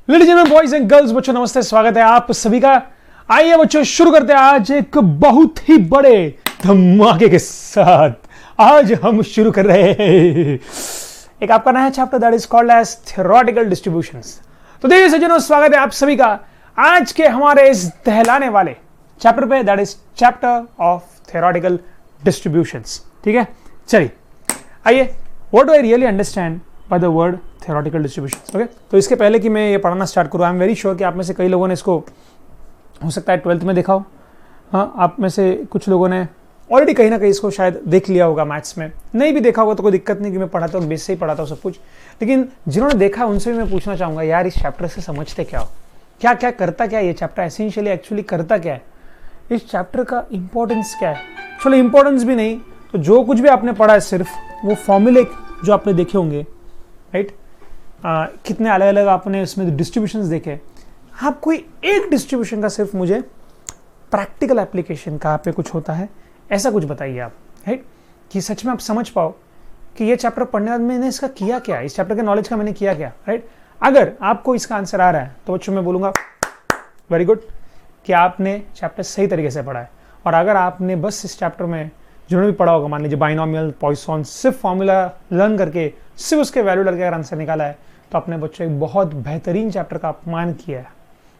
Ladies and boys and girls, बच्चों नमस्ते, स्वागत है आप सभी का। आइए बच्चों शुरू करते हैं आज एक बहुत ही बड़े धमाके के साथ। आज हम शुरू कर रहे हैं एक आपका नया chapter that is called as theoretical distributions. तो देखिए सज्जनों, स्वागत है आप सभी का आज के हमारे इस दहलाने वाले चैप्टर पे, that is chapter of theoretical distributions. ठीक है, चलिए आइए, what do I really understand by the word theoretical distributions. Okay, तो इसके पहले कि मैं ये पढ़ाना स्टार्ट करूँ, आई एम वेरी श्योर कि आप में से कई लोगों ने इसको हो सकता है 12th में देखा हो। हाँ, आप में से कुछ लोगों ने ऑलरेडी कहीं ना कहीं इसको शायद देख लिया होगा मैथ्स में। नहीं भी देखा होगा तो कोई दिक्कत नहीं, कि मैं पढ़ाता हूँ, बेस से ही पढ़ाता हूँ सब कुछ। लेकिन जिन्होंने देखा उनसे भी मैं पूछना चाहूँगा, यार इस चैप्टर से समझते क्या हो, क्या क्या करता क्या है ये चैप्टर, एसेंशियली एक्चुअली करता क्या है, इस चैप्टर का इंपॉर्टेंस क्या है। चलो इंपॉर्टेंस भी नहीं तो जो कुछ भी आपने पढ़ा है सिर्फ वो फॉर्मूले जो आपने देखे होंगे, राइट, कितने अलग अलग आपने उसमें डिस्ट्रीब्यूशंस देखे, आप कोई एक डिस्ट्रीब्यूशन का सिर्फ मुझे प्रैक्टिकल एप्लीकेशन कहाँ पे कुछ होता है ऐसा कुछ बताइए आप, राइट, कि सच में आप समझ पाओ कि ये चैप्टर पढ़ने बाद मैंने इसका किया क्या, इस चैप्टर के नॉलेज का मैंने किया क्या, राइट। अगर आपको इसका आंसर आ रहा है तो बच्चों मैं बोलूँगा वेरी गुड, कि आपने चैप्टर सही तरीके से पढ़ा है। और अगर आपने बस इस चैप्टर में जिन्होंने भी पढ़ा होगा, मान लीजिए बाइनोमियल, पॉइसन, सिर्फ फॉर्मूला लर्न करके सिर्फ उसके वैल्यू लड़के अगर आंसर निकाला है तो अपने बच्चों एक बहुत बेहतरीन चैप्टर का अपमान किया है।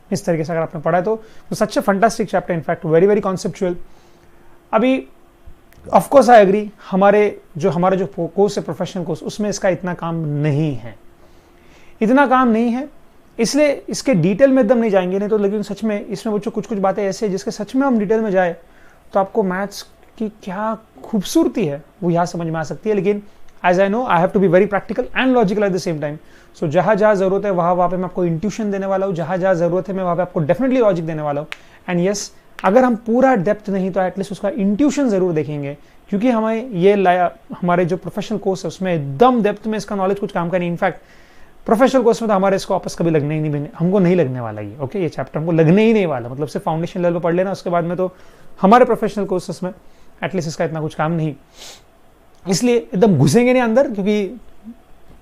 इस तरीके से अगर आपने पढ़ा है तो such a fantastic chapter, in fact very very conceptual. अभी ऑफ कोर्स आई एग्री, हमारा जो कोर्स है प्रोफेशनल कोर्स, उसमें इसका इतना काम नहीं है, इसलिए इसके डिटेल में एकदम नहीं जाएंगे। नहीं तो लेकिन सच में इसमें बच्चों कुछ कुछ बातें ऐसे हैं जिसके सच में हम डिटेल में जाए तो आपको मैथ्स की क्या खूबसूरती है वो यहाँ समझ में आ सकती है। लेकिन as I know I have to be very practical and logical at the same time. So जहाँ जरूरत है वहाँ पे मैं आपको इंट्यूशन देने वाला हूँ, जहाँ जरूरत है मैं वहाँ पे आपको डेफिनेटली लॉजिक देने वाला हूँ। एंड यस, अगर हम पूरा डेप्थ नहीं तो एटलीस्ट उसका इंट्यूशन जरूर देखेंगे, क्योंकि हमें ये हमारे जो प्रोफेशनल कोर्स है उसमें एकदम डेप्थ में इसका नॉलेज कुछ काम का नहीं। इनफैक्ट प्रोफेशनल कोर्स में तो हमारे इसको आपस कभी लगने ही नहीं, हमको नहीं लगने वाला ये। ओके, ये चैप्टर हमको लगने ही नहीं वाला, मतलब सिर्फ फाउंडेशन लेवल पर पढ़ लेना, उसके बाद में तो हमारे प्रोफेशनल कोर्सेस में एटलीस्ट इसका इतना कुछ काम नहीं। इसलिए एकदम घुसेंगे नहीं अंदर, क्योंकि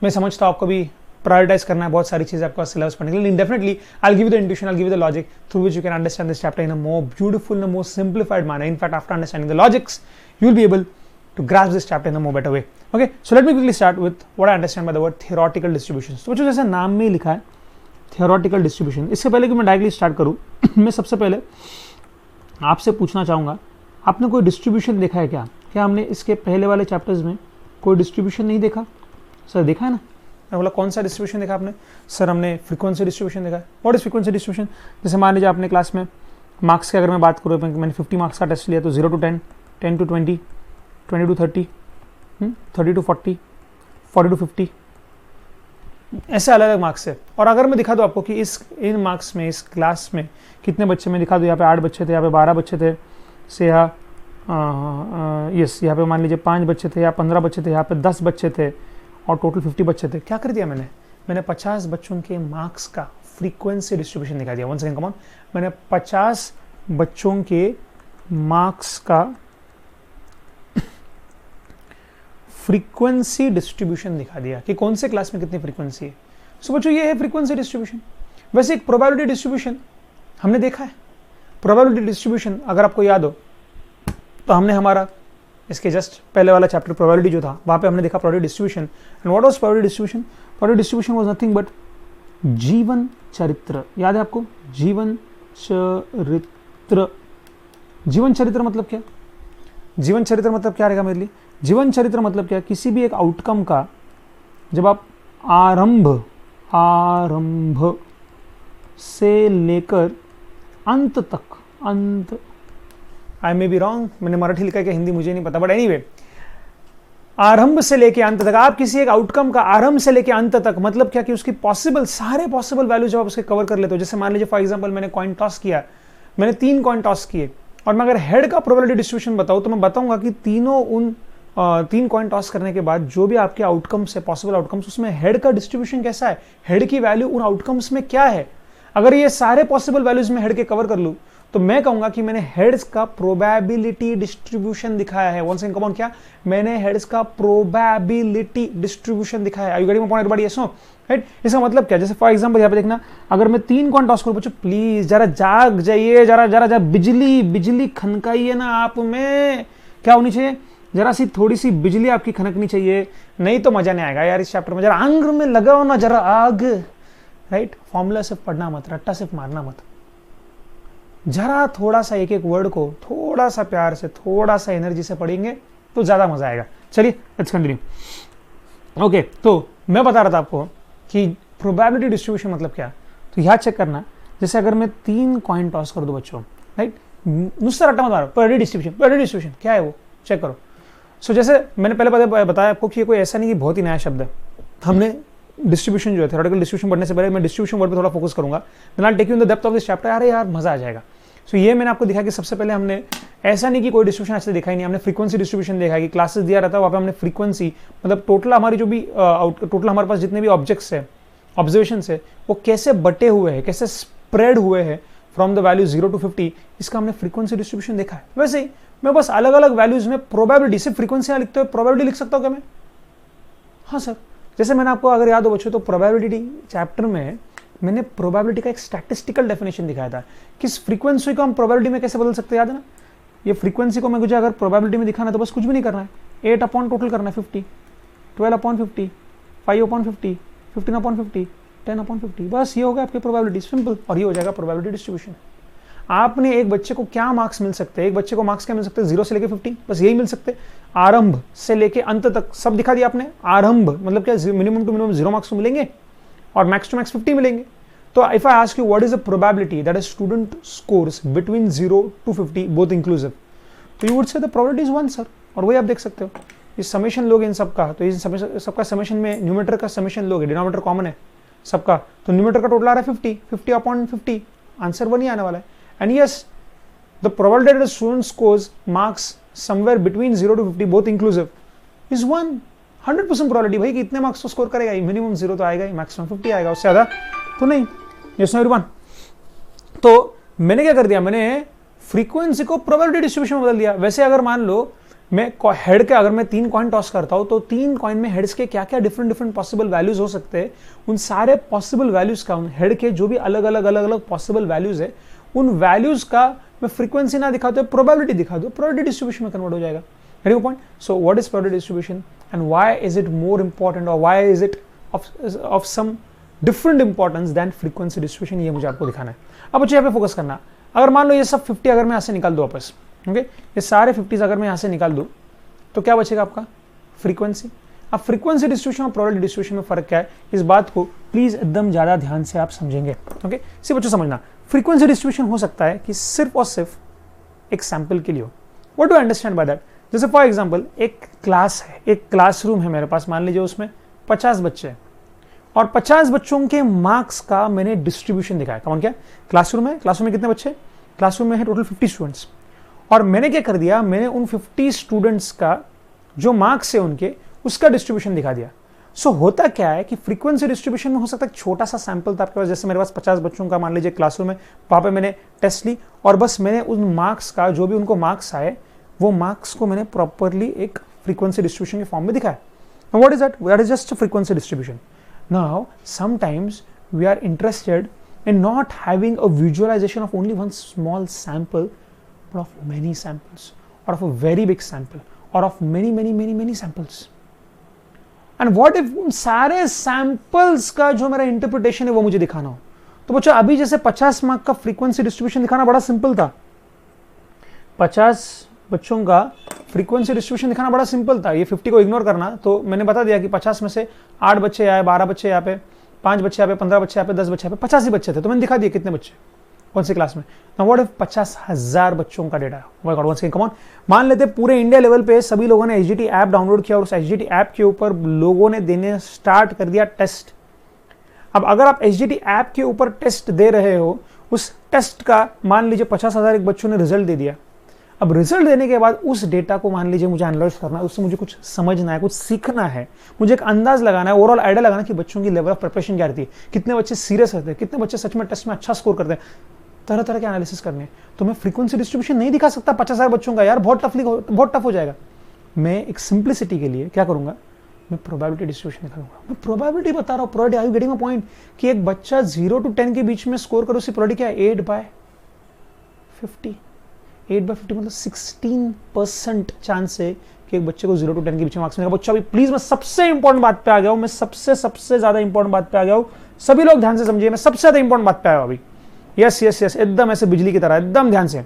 मैं समझता हूँ आपको भी प्रायोरिटाइज करना है बहुत सारी चीजें आपको सिलेबस पढ़ने के लिए। Definitely I give the intuition, I give the logic through which you can understand this chapter in a more beautiful, in a more simplified manner. In fact after understanding the logics you will be able to grasp this chapter in a more better way. Okay, so let me quickly start with what I understand by the word theoretical distributions. तो बच्चों जैसे नाम में ही लिखा है theoretical distribution, इससे पहले कि मैं डायरेक्टली स्टार्ट करूँ मैं सबसे पहले आपसे पूछना चाहूँगा, आपने कोई डिस्ट्रीब्यूशन देखा है क्या? क्या हमने इसके पहले वाले चैप्टर्स में कोई डिस्ट्रीब्यूशन नहीं देखा? सर देखा है ना? मैं बोला कौन सा डिस्ट्रीब्यूशन देखा आपने? सर हमने फ्रीक्वेंसी डिस्ट्रीब्यूशन देखा है। What is frequency distribution? जैसे मान लीजिए आपने क्लास में मार्क्स की अगर मैं बात करूँ, मैंने 50 मार्क्स का टेस्ट लिया तो 0 to 10, 10 to 20, 20 to 30, 30 to 40, 40 to 50, ऐसे अलग अलग मार्क्स है। और अगर मैं दिखा दूँ आपको कि इन मार्क्स में, इस क्लास में कितने बच्चे, मैं दिखा दूँ यहाँ पे 8 बच्चे थे, यहाँ पे 12 बच्चे थे, से यहाँ यहाँ पे मान लीजिए 5 बच्चे थे, यहाँ 15 बच्चे थे, यहाँ पे 10 बच्चे थे और टोटल 50 बच्चे थे। क्या कर दिया मैंने 50 बच्चों के मार्क्स का फ्रीक्वेंसी डिस्ट्रीब्यूशन दिखा दिया। वन सेकंड, कम ऑन, मैंने 50 बच्चों के मार्क्स का फ्रीक्वेंसी डिस्ट्रीब्यूशन दिखा दिया कि कौन से क्लास में कितनी फ्रीक्वेंसी है। सो बच्चों ये है फ्रीक्वेंसी डिस्ट्रीब्यूशन। वैसे एक प्रोबेबिलिटी डिस्ट्रीब्यूशन हमने देखा है। प्रोबेबिलिटी डिस्ट्रीब्यूशन अगर आपको याद हो तो हमने हमारा इसके जस्ट पहले वाला चैप्टर प्रोबेबिलिटी जो था वहाँ पे हमने देखा probability distribution. And what was probability distribution? Probability distribution was nothing but जीवन चरित्र। याद है आपको? जीवन चरित्र। जीवन चरित्र मतलब क्या? जीवन चरित्र मतलब क्या रहेगा मेरे लिए? जीवन चरित्र मतलब क्या? किसी भी एक आउटकम का जब आप आरंभ से लेकर अंत तक, अंत, आई मे बी रॉन्ग, मैंने मराठी लिखा है कि हिंदी मुझे नहीं पता, बट एनीवे, आरंभ से लेके अंत तक, आप किसी एक आउटकम का आरंभ से लेके अंत तक मतलब क्या कि उसकी सारे पॉसिबल वैल्यू जब आप उसके कवर कर लेते हो। जैसे मान लीजिए फॉर एग्जांपल मैंने कॉइन टॉस किया, मैंने 3 कॉइन टॉस किए और मैं अगर हेड का प्रोबेबिलिटी डिस्ट्रीब्यूशन बताऊं तो मैं बताऊंगा कि तीनों उन 3 कॉइन टॉस करने के बाद जो भी आपके आउटकम्स है, पॉसिबल आउटकम्स, उसमें हेड का डिस्ट्रीब्यूशन कैसा है, हेड की वैल्यू उन आउटकम्स में क्या है। अगर ये सारे पॉसिबल वैल्यूज में हेड के कवर कर लूँ तो मैं कहूंगा कि मैंने हेड्स का प्रोबेबिलिटी डिस्ट्रीब्यूशन दिखाया है। वन सेकंड, कम ऑन, क्या मैंने हेड्स का प्रोबेबिलिटी डिस्ट्रीब्यूशन दिखाया है। Are you getting my point everybody? Yes no? Right. इसका मतलब क्या, जैसे फॉर एग्जांपल यहाँ पे देखना, अगर मैं 3 कॉइन टॉस करूं, बच्चों प्लीज जरा जाग जाइए, जरा जरा जरा बिजली खनकाइए ना आप में। क्या होनी चाहिए? जरा सी थोड़ी सी बिजली आपकी खनकनी चाहिए, नहीं तो मजा नहीं आएगा यार इस चैप्टर में। जरा आंग में लगाओ ना जरा आग। राइट। फॉर्मूला सिर्फ पढ़ना मत, रट्टा सिर्फ मारना मत, जरा थोड़ा सा एक एक वर्ड को थोड़ा सा प्यार से, थोड़ा सा एनर्जी से पढ़ेंगे तो ज्यादा मजा आएगा। चलिए लेट्स कंटिन्यू। ओके, तो मैं बता रहा था आपको कि प्रोबेबिलिटी डिस्ट्रीब्यूशन मतलब क्या। तो याद चेक करना, जैसे अगर मैं 3 कॉइन टॉस कर दूं बच्चों, राइट, नुस्सा रट्टा मत मारो, प्रोबेबिलिटी डिस्ट्रीब्यूशन क्या है वो चेक करो। सो जैसे मैंने पहले बताया आपको कि ये कोई ऐसा नहीं कि बहुत ही नया शब्द है। हमने डिस्ट्रीब्यूशन जो है, थ्योरेटिकल डिस्ट्रीब्यूशन पढ़ने से पहले मैं डिस्ट्रीब्यूशन वर्ड पे थोड़ा फोकस करूंगा, then I will take you in the depth of this chapter. अरे यार मजा आ जाएगा। सो ये मैंने आपको दिखाया कि सबसे पहले हमने ऐसा नहीं कि कोई डिस्ट्रीब्यूशन अच्छे से देखा ही नहीं, हमने फ्रीक्वेंसी डिस्ट्रीब्यूशन देखा कि क्लासेस दिया रहता है वहाँ पे हमने फ्रीक्वेंसी मतलब टोटल हमारी जो भी टोटल हमारे पास जितने भी ऑब्जेक्ट्स है, ऑब्जर्वेशन है, वो कैसे बटे हुए हैं, कैसे स्प्रेड हुए हैं फ्रॉम द वैल्यू 0 to 50, इसका हमने फ्रीक्वेंसी डिस्ट्रीब्यूशन देखा है। वैसे ही मैं बस अलग अलग वैल्यूज में प्रोबेबिलिटी, सिर्फ फ्रीक्वेंसी लिखते हुए प्रोबेबिलिटी लिख सकता हूँ क्या मैं? हाँ सर। जैसे मैंने आपको अगर याद हो बच्चों, तो प्रोबेबिलिटी चैप्टर में मैंने प्रोबेबिलिटी का एक स्टैटिस्टिकल डेफिनेशन दिखाया था, किस फ्रीक्वेंसी को हम प्रोबेबिलिटी में कैसे बदल सकते हैं, याद है ना? ये फ्रीक्वेंसी को मैं मुझे अगर प्रोबेबिलिटी में दिखाना है तो बस कुछ भी नहीं करना है, 8 अपॉन टोटल करना है 50, 12 अपॉन 50, 5 अपॉन 50, 15 अपॉन 50, 10 अपॉन 50, बस ये होगा आपकी प्रोबेबिलिटी, सिंपल। और ये हो जाएगा प्रोबेबिलिटी डिस्ट्रीब्यूशन। आपने एक बच्चे को क्या मार्क्स मिल सकते हैं, एक बच्चे को मार्क्स क्या मिल सकते हैं, 0 से लेके 50, बस यही मिल सकते हैं। आरंभ से लेके अंत तक सब दिखा दिया आपने। आरंभ मतलब क्या, मिनिमम टू मिनिमम 0 मार्क्स तो मिलेंगे और मैक्स टू मैक्स 50 मिलेंगे। तो if I ask you what is the probability that a student scores between 0 to 50 both inclusive, तो you would say the probability is 1 sir. और वही आप देख सकते हो, ये समेशन लोगे इन सबका, तो इस सबका समेशन में न्यूमरेटर का समेशन लोगे, डिनोमिनेटर कॉमन है सबका, तो न्यूमरेटर का टोटल आ रहा है 50, 50 अपॉन 50, आंसर 1 ही आने वाला है। And yes, the probability that a student scores marks somewhere between 0 to 50 both inclusive is 1. 100% probability भाई कि इतने मार्क्स तो स्कोर करेगा ही, मिनिमम 0 तो आएगा ही, मैक्सिमम 50 आएगा, उससे ज्यादा तो नहीं। Yes, no, everyone. तो मैंने क्या कर दिया, मैंने फ्रीक्वेंसी को प्रोबेबिलिटी डिस्ट्रीब्यूशन में बदल दिया। वैसे अगर मान लो मैं हेड के, अगर मैं 3 कॉइन टॉस करता हूं तो 3 कॉइन में हेड्स के क्या क्या डिफरेंट पॉसिबल वैल्यूज हो सकते हैं, उन सारे पॉसिबल वैल्यूज का, उन हेड के जो भी अलग अलग पॉसिबल वैल्यूज है, उन वैल्यूज का मैं फ्रीक्वेंसी ना दिखाते हुए प्रोबेबिलिटी दिखा दो, प्रोबेबिलिटी डिस्ट्रीब्यूशन में कन्वर्ट हो जाएगा। Getting point? So what is probability distribution and why is it more important, और why is it of some different importance than frequency distribution, ये मुझे आपको दिखाना है। अब बच्चे यहाँ पे फोकस करना। अगर मान लो ये सब 50 अगर मैं यहाँ से निकाल दूं वापस, ओके, ये सारे 50 अगर मैं यहाँ से निकाल दूं तो क्या बचेगा आपका? फ्रीक्वेंसी। अब फ्रीक्वेंसी डिस्ट्रीब्यूशन और प्रोबेबिलिटी डिस्ट्रीब्यूशन में फर्क क्या है, इस बात को प्लीज एकदम ज्यादा ध्यान से आप समझेंगे। ओके, सिर्फ बच्चों समझना, फ्रीक्वेंसी डिस्ट्रीब्यूशन हो सकता है कि सिर्फ और सिर्फ एक सैंपल के लिए हो। What do understand by that? जैसे फॉर एग्जांपल एक क्लास है, एक क्लासरूम है मेरे पास, मान लीजिए उसमें 50 बच्चे हैं और 50 बच्चों के मार्क्स का मैंने डिस्ट्रीब्यूशन दिखाया। कौन क्या? क्लासरूम है, क्लासरूम में कितने बच्चे? क्लासरूम में है टोटल 50 स्टूडेंट्स, और मैंने क्या कर दिया, मैंने उन 50 स्टूडेंट्स का जो मार्क्स है उनके, उसका डिस्ट्रीब्यूशन दिखा दिया। सो होता क्या है कि फ्रीक्वेंसी डिस्ट्रीब्यूशन में हो सकता है छोटा सा सैंपल था आपके पास, जैसे मेरे पास 50 बच्चों का मान लीजिए क्लासरूम है, वहां पे मैंने टेस्ट ली और बस मैंने उन मार्क्स का, जो भी उनको मार्क्स आए, वो मार्क्स को मैंने प्रॉपरली एक फ्रीक्वेंसी डिस्ट्रीब्यूशन के फॉर्म में दिखाया। What is that? That is just a frequency distribution. Now sometimes we are interested in not having a visualization of only one small sample, but of many samples, or of a very big sample, or of many samples. And what if उन सारे samples का जो मेरा interpretation है वो मुझे दिखाना हो? तो बच्चों अभी जैसे 50 मार्क का फ्रीक्वेंसी डिस्ट्रीब्यूशन दिखाना बड़ा सिंपल था, 50 बच्चों का फ्रीक्वेंसी डिस्ट्रीब्यूशन दिखाना बड़ा सिंपल था। ये 50 को इग्नोर करना, तो मैंने बता दिया कि 50 में से 8 बच्चे आए, 12 बच्चे यहाँ पे, 5 बच्चे यहाँ पे, 15 बच्चे यहाँ पे, 10 बच्चे यहाँ पे, 50 ही बच्चे थे, तो मैंने दिखा दिया कितने बच्चे कौन सी क्लास में। नाउ व्हाट इफ 50,000 बच्चों का डेटा है? My God, one second, come on. मान लेते पूरे इंडिया लेवल पे सभी लोगों ने एसजीटी ऐप डाउनलोड किया और उस एसजीटी ऐप के ऊपर लोगों ने देने स्टार्ट कर दिया टेस्ट। अब अगर आप एसजीटी ऐप के ऊपर टेस्ट दे रहे हो, उस टेस्ट का मान लीजिए 50,000 बच्चों ने रिजल्ट दे दिया। अब रिजल्ट देने के बाद उस डेटा को मान लीजिए मुझे एनालाइज करना है, उससे मुझे कुछ समझना है, कुछ सीखना है, मुझे एक अंदाज लगाना है, ओवरऑल आइडिया लगाना है कि बच्चों की लेवल ऑफ प्रिपरेशन क्या रहती है, कितने बच्चे सीरियस रहते हैं, कितने बच्चे सच में टेस्ट में अच्छा स्कोर करते हैं। तरह तरह के एनालिसिस करने हैं, तो मैं फ्रीक्वेंसी डिस्ट्रीब्यूशन नहीं दिखा सकता 50,000 बच्चों का, यार बहुत टफ हो जाएगा। मैं एक सिंप्लिसिटी के लिए क्या करूंगा, मैं प्रोबेबिलिटी डिस्ट्रीब्यूशन निकालूंगा। मैं प्रोबेबिलिटी बता रहा हूँ, probability, are you getting my point, कि एक बच्चा 0 to 10 के बीच में स्कोर करो, उसकी प्रोबेबिलिटी क्या है 8/50। 8/50 मतलब 16% चांस है कि एक बच्चे को 0 to 10 के बीच में मार्क्स मिलेगा। बच्चा, अभी प्लीज मैं सबसे इंपॉर्टेंट बात पे आ गया हूं, मैं सबसे ज्यादा इंपॉर्टेंट बात पे आ गया हूं, सभी लोग ध्यान से समझिए, मैं सबसे ज्यादा इंपॉर्टेंट बात पे आया हूं अभी। यस, एकदम ऐसे बिजली की तरह, एकदम ध्यान से,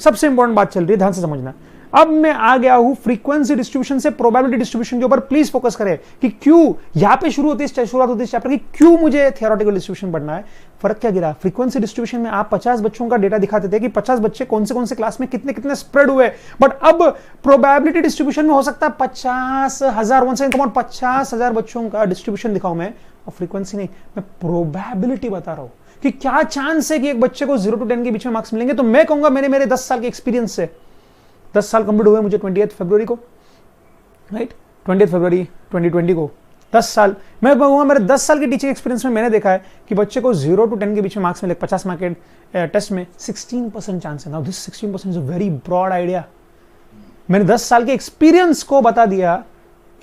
सबसे इंपॉर्टेंट बात चल रही है, ध्यान से समझना। अब मैं आ गया हूं फ्रीक्वेंसी डिस्ट्रीब्यूशन से प्रोबेबिलिटी डिस्ट्रीब्यूशन के ऊपर। प्लीज फोकस करें कि क्यों यहां पे शुरुआत होती है इस चैप्टर की, क्यों मुझे थियोरेटिकल डिस्ट्रीब्यूशन पढ़ना है। फर्क क्या गिरा, फ्रीक्वेंसी डिस्ट्रीब्यूशन में आप 50 बच्चों का डेटा दिखाते थे कि 50 बच्चे कौन से क्लास में कितने स्प्रेड हुए, बट अब प्रोबेबिलिटी डिस्ट्रीब्यूशन में हो सकता है 50,000 50,000 बच्चों का डिस्ट्रीब्यूशन दिखाऊं मैं, और फ्रीक्वेंसी नहीं, मैं प्रोबेबिलिटी बता रहा हूं कि क्या चांस है कि एक बच्चे को 0 to 10 के बीच में मार्क्स मिलेंगे। तो मैं कहूंगा मेरे 10 साल के एक्सपीरियंस से, 10 साल कंप्लीट हुए मुझे 28 फरवरी को, राइट, 28 फरवरी 2020 को, 10 साल। मैं कहूंगा मेरे 10 साल के टीचिंग एक्सपीरियंस में मैंने देखा है कि बच्चे को 0 to 10 के बीच में मार्क्स मिले 50 मार्क के टेस्ट में 16% चांस है। Now this 16% is a very broad idea. मैंने 10 साल के एक्सपीरियंस को बता दिया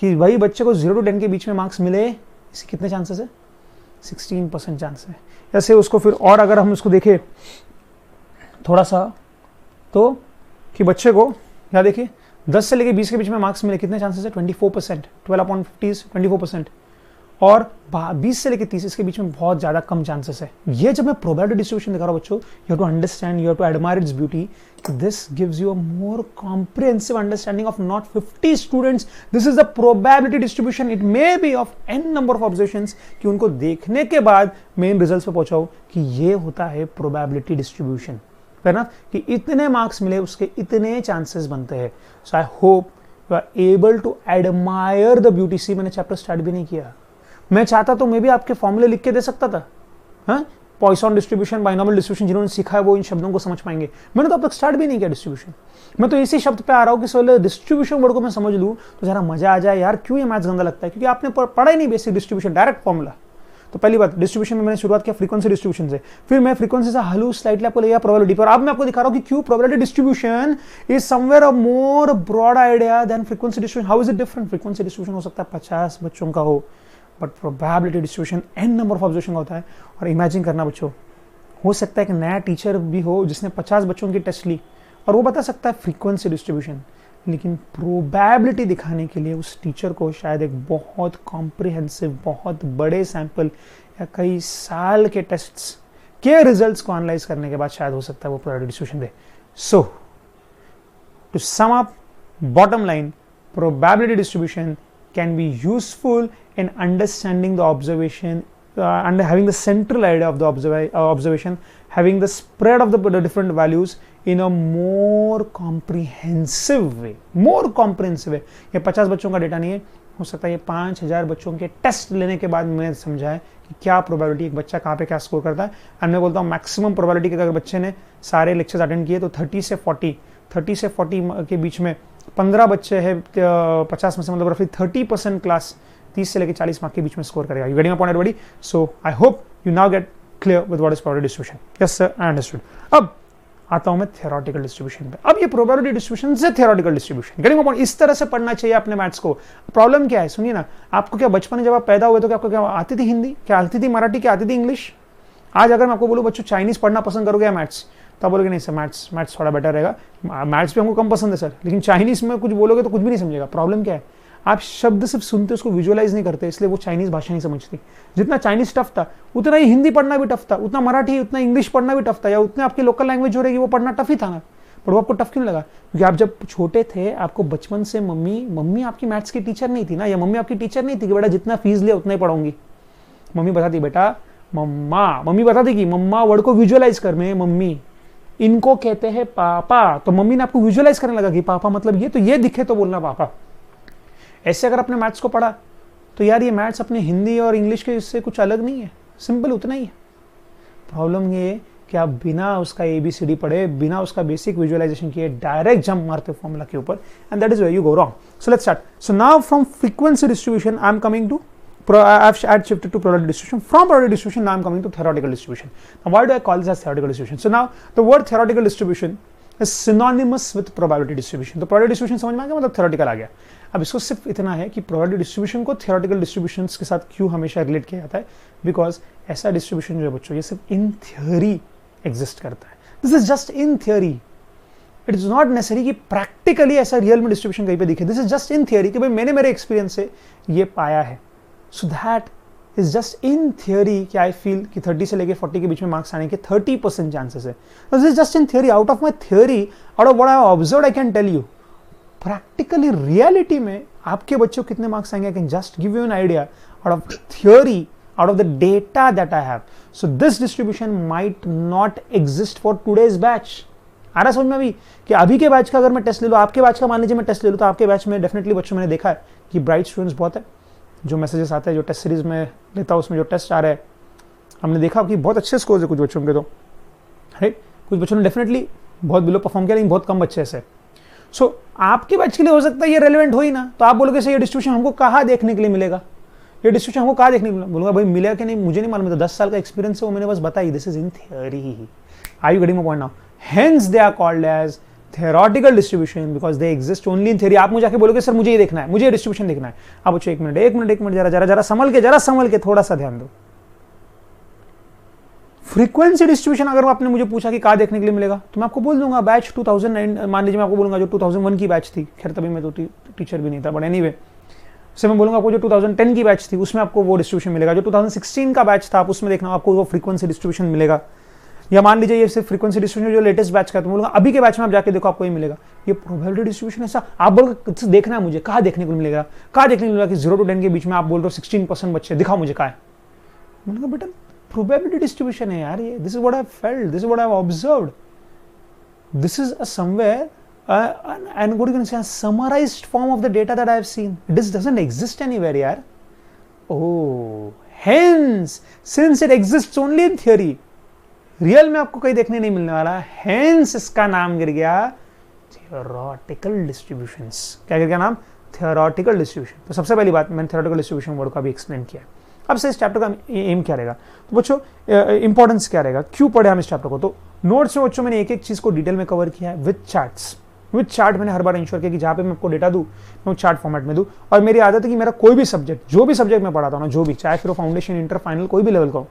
कि भाई बच्चे को 0 to 10 के बीच में मार्क्स मिले, इसके कितने चांसेस है, 16% चांस है। ऐसे उसको फिर और अगर हम उसको देखें थोड़ा सा, तो कि बच्चे को क्या देखिए 10 से लेके 20 के बीच में मार्क्स मिले, कितने चांसेस है, 24%, 12/50 24%, और 20 से लेके 30 इसके बीच में बहुत ज्यादा कम चांसेस है। ये जब मैं प्रोबेबिलिटी डिस्ट्रीब्यूशन दिखा रहा हूं बच्चों, you have to understand, you have to admire its beauty, this gives you a more comprehensive understanding of not 50 students, this is the probability distribution. It may be of n number of observations, कि उनको देखने के बाद main results पे पहुंचाओ कि ये होता है प्रोबेबिलिटी डिस्ट्रीब्यूशन, है ना, कि इतने मार्क्स मिले उसके इतने चांसेस बनते हैं। So I hope you are able to admire the beauty. See, मैंने चैप्टर स्टार्ट भी नहीं किया, मैं चाहता तो मैं भी आपके फॉर्मूले लिख के दे सकता था, हाँ, पॉइसन डिस्ट्रीब्यूशन, बाइनोमियल डिस्ट्रीब्यूशन, जिन्होंने सीखा है वो इन शब्दों को समझ पाएंगे। मैंने तो अब तक स्टार्ट भी नहीं किया डिस्ट्रीब्यूशन, मैं तो इसी शब्द पे आ रहा हूँ कि सोले डिस्ट्रीब्यूशन वर्ड को मैं समझ लूँ तो जरा मजा आ जाए। यार क्यों ये मैथ्स गंदा लगता है, क्योंकि आपने पढ़ा ही नहीं बेसिक डिस्ट्रीब्यूशन, डायरेक्ट फॉर्मूला। तो पहली बात, डिस्ट्रीब्यूशन में मैंने शुरुआत किया फ्रीक्वेंसी डिस्ट्रीब्यूशन से, फिर मैं फ्रीक्वेंसी से हलू स्लाइटली आपको ले गया प्रोबेबिलिटी पर। अब मैं आपको दिखा रहा हूं कि क्यों probability distribution is somewhere a more broad idea than frequency distribution. How is it different, frequency distribution हो सकता है 50 बच्चों का हो, but probability distribution n number of observation का होता है। और इमेजिन करना बच्चों, हो सकता है कि नया टीचर भी हो जिसने 50 बच्चों की टेस्ट ली और वो बता सकता है फ्रीक्वेंसी डिस्ट्रीब्यूशन, लेकिन प्रोबेबिलिटी दिखाने के लिए उस टीचर को शायद एक बहुत कॉम्प्रिहेंसिव, बहुत बड़े सैंपल या कई साल के टेस्ट्स के रिजल्ट्स को एनालाइज करने के बाद शायद हो सकता है वो प्रोबेबिलिटी डिस्ट्रीब्यूशन दे। So to sum up, bottom line, probability distribution can be useful in understanding the observation and having the central idea of the observation, having the spread of the different values in a more comprehensive way, more comprehensive way। ये 50 बच्चों का data नहीं है, हो सकता है ये 5,000 बच्चों के टेस्ट लेने के बाद मैं समझा है कि क्या प्रोबेबिलिटी, एक बच्चा कहाँ पे क्या स्कोर करता है। एंड मैं बोलता हूँ मैक्सिमम प्रोबेबिलिटी कि अगर बच्चे ने सारे लेक्चर्स अटेंड किए तो 30 से 40 के बीच में 15 बच्चे हैं 50 में से, मतलब रफली 30% क्लास 30 से लेकर 40 मार्क के बीच में स्कोर करेगा। You getting my point everybody? So I hope you now get clear with what is probability distribution. Yes sir, I understood. अब आता हूं मैं थियोरेटिकल डिस्ट्रीब्यूशन पे। अब ये प्रोबेबिलिटी डिस्ट्रीब्यूशन से theoretical distribution, getting my point, इस तरह से पढ़ना चाहिए अपने मैथ्स को। प्रॉब्लम क्या है, सुनिए ना, आपको क्या बचपन में जब आप पैदा हुए तो क्या आपको क्या आती थी हिंदी, क्या आती थी मराठी, क्या आती थी इंग्लिश? आज अगर मैं आपको बोलूं बच्चों चाइनीज पढ़ना पसंद करोगे या मैथ्स, तब बोलोगे नहीं सर मैथ्स थोड़ा बेटर रहेगा, मैथ्स भी हमको कम पसंद है सर, लेकिन चाइनीज में कुछ बोलोगे तो कुछ भी नहीं समझेगा। प्रॉब्लम क्या है, आप शब्द सिर्फ सुनते उसको विजुअलाइज नहीं करते, इसलिए वो चाइनीज भाषा नहीं समझती। जितना चाइनीज टफ था उतना ही हिंदी पढ़ना भी टफ था, उतना मराठी उतना इंग्लिश पढ़ना भी टफ था, या उतने आपकी लोकल लैंग्वेज हो रहेगी वो पढ़ना टफ ही था ना। पर वो आपको टफ क्यों लगा, क्योंकि आप जब छोटे थे आपको बचपन से मम्मी आपकी मैथ्स की टीचर नहीं थी ना, या मम्मी आपकी टीचर नहीं थी कि बेटा जितना फीस लिया उतना ही पढ़ाऊंगी। मम्मी बताती बेटा मम्मी बताती कि मम्मा वर्ड को विजुअलाइज कर, में मम्मी इनको कहते हैं पापा, तो मम्मी ने आपको विजुअलाइज करने लगा कि पापा मतलब ये, तो ये दिखे तो बोलना पापा। ऐसे अगर अपने मैथ्स को पढ़ा तो यार ये मैथ्स अपने हिंदी और इंग्लिश के इससे कुछ अलग नहीं है, सिंपल उतना ही है। प्रॉब्लम ये कि आप बिना उसका ABCD पढ़े, बिना उसका बेसिक विजुअलाइजेशन किए डायरेक्ट जंप मारते फॉर्मूला के ऊपर, and that is where you go wrong. So let's start. So now from frequency distribution I am coming to I've shifted to probability distribution. From probability distribution, now I'm coming to theoretical distribution. Now, why do I call this as theoretical distribution? So now the word theoretical distribution is synonymous with probability distribution. तो probability distribution समझ में आ गया, मतलब theoretical आ गया. अब इसको सिर्फ इतना है कि probability distribution को theoretical distributions के साथ क्यों हमेशा relate किया जाता है, because ऐसा distribution जो है बच्चों, ये सिर्फ in theory exist करता है. This is just in theory. It is not necessary कि प्रैक्टिकली ऐसा रियल में डिस्ट्रीब्यूशन कहीं पे दिखे. This is just in theory कि भाई मैंने मेरे एक्सपीरियंस से ये पाया है. So that is just in theory कि आई फील कि 30 से लेके 40 के बीच में मार्क्स आने के 30% चांसेस है. This is just in theory. Out of my theory, out of what I have observed, I can tell you practically reality में आपके बच्चों को कितने मार्क्स आएंगे. I can just give you an idea out of theory, out of the data that I have. So this distribution might not exist for today's batch. आ रहा समझ में अभी कि अभी के बैच का अगर मैं टेस्ट ले लूँ, आपके बैच का मान लीजिए मैं टेस्ट ले लूँ, तो आपके बैच में डेफिनेटली बच्चों मैंने देखा है कि ब्राइट स्टूडेंट्स बहुत है. जो मैसेजेस आते हैं, जो टेस्ट सीरीज में लेता हूँ, उसमें जो टेस्ट आ रहे हैं, हमने देखा कि बहुत अच्छे स्कोर्स है कुछ बच्चों के. तो राइट, कुछ बच्चों ने डेफिनेटली बहुत बिलो परफॉर्म किया, लेकिन बहुत कम बच्चे ऐसे. सो आपके बैच के लिए हो सकता है ये रेलिवेंट हो ही ना. तो आप बोलोगे सर ये डिस्ट्रीब्यूशन हमको कहाँ देखने के लिए मिलेगा, ये डिस्ट्रीब्यूशन हमको कहाँ देखने के लिए. बोलूँगा भाई मिलेगा कि नहीं मुझे नहीं मालूम, तो 10 साल का एक्सपीरियंस है वो मैंने बस बताई. This is in theory. Are you getting my point now? Hence they are called as theoretical distribution because they exist only in theory. आप मुझे आके बोलोगे सर मुझे ये देखना है, मुझे ये डिस्ट्रीब्यूशन देखना है. अब बच्चों एक मिनट जरा संभल के थोड़ा सा ध्यान दो. फ्रीक्वेंसी डिस्ट्रीब्यूशन अगर आपने मुझे पूछा कि कहाँ देखने के लिए मिलेगा, तो मैं आपको बोल दूंगा बैच 2009, मान लीजिए मैं आपको बोलूंगा जो 2001 की बैच थी. खैर तभी मैं तो टीचर भी नहीं था, बट एनीवे से मैं बोलूंगा आपको जो 2010 की बैच थी उसमें आपको वो डिस्ट्रीब्यूशन मिलेगा. जो 2016 का बैच था आप उसमें देखना आपको वो फ्रीक्वेंसी डिस्ट्रीब्यूशन मिलेगा. या मान लीजिए ये सिर्फ फ्रीक्वेंसी डिस्ट्रीब्यूशन जो लेटेस्ट बैच का, तो बोलूंगा अभी के बैच में आप जाके देखो आपको ये मिलेगा. ये प्रोबेबिलिटी डिस्ट्रीब्यूशन ऐसा आप बोलोगे देखना है मुझे कहाँ देखने को मिलेगा, कहाँ देखने को मिलेगा कि 0 to 10 के बीच में आप बोल रहे हो 16% बच्चे, दिखाओ मुझे कहाँ है. मैंने बेटा प्रोबेबिलिटी डिस्ट्रीब्यूशन है यार ये. This is what I felt, this is what I have observed. This is a somewhere and what you can say a summarized form of the data that I have seen. This doesn't exist anywhere यार. Oh, hence since it exists only in theory, real में आपको कहीं देखने नहीं मिलने वाला. Hence इसका नाम गिर गया थियोरेटिकल डिस्ट्रीब्यूशंस. क्या गिर गया नाम? Theoretical distribution. तो सबसे पहली बात मैंने थियोरेटिकल डिस्ट्रीब्यूशन वर्ड को अभी एक्सप्लेन किया. अब से इस चैप्टर का एम क्या रहेगा, तो बच्चों इंपॉर्टेंस क्या रहेगा, क्यों पढ़े हम इस चैप्टर को. तो नोट्स में बच्चों मैंने एक एक चीज को डिटेल में कवर किया है विद चार्ट्स. विद चार्ट मैंने हर बार इंश्योर किया कि जहाँ पे मैं आपको डेटा दूँ मैं चार्ट फॉर्मेट में दूँ. और मेरी आदत है कि मेरा कोई भी सब्जेक्ट, जो भी सब्जेक्ट मैं पढ़ाता हूँ ना, जो भी, चाहे फिर फाउंडेशन, इंटर, फाइनल, कोई भी लेवल का हो,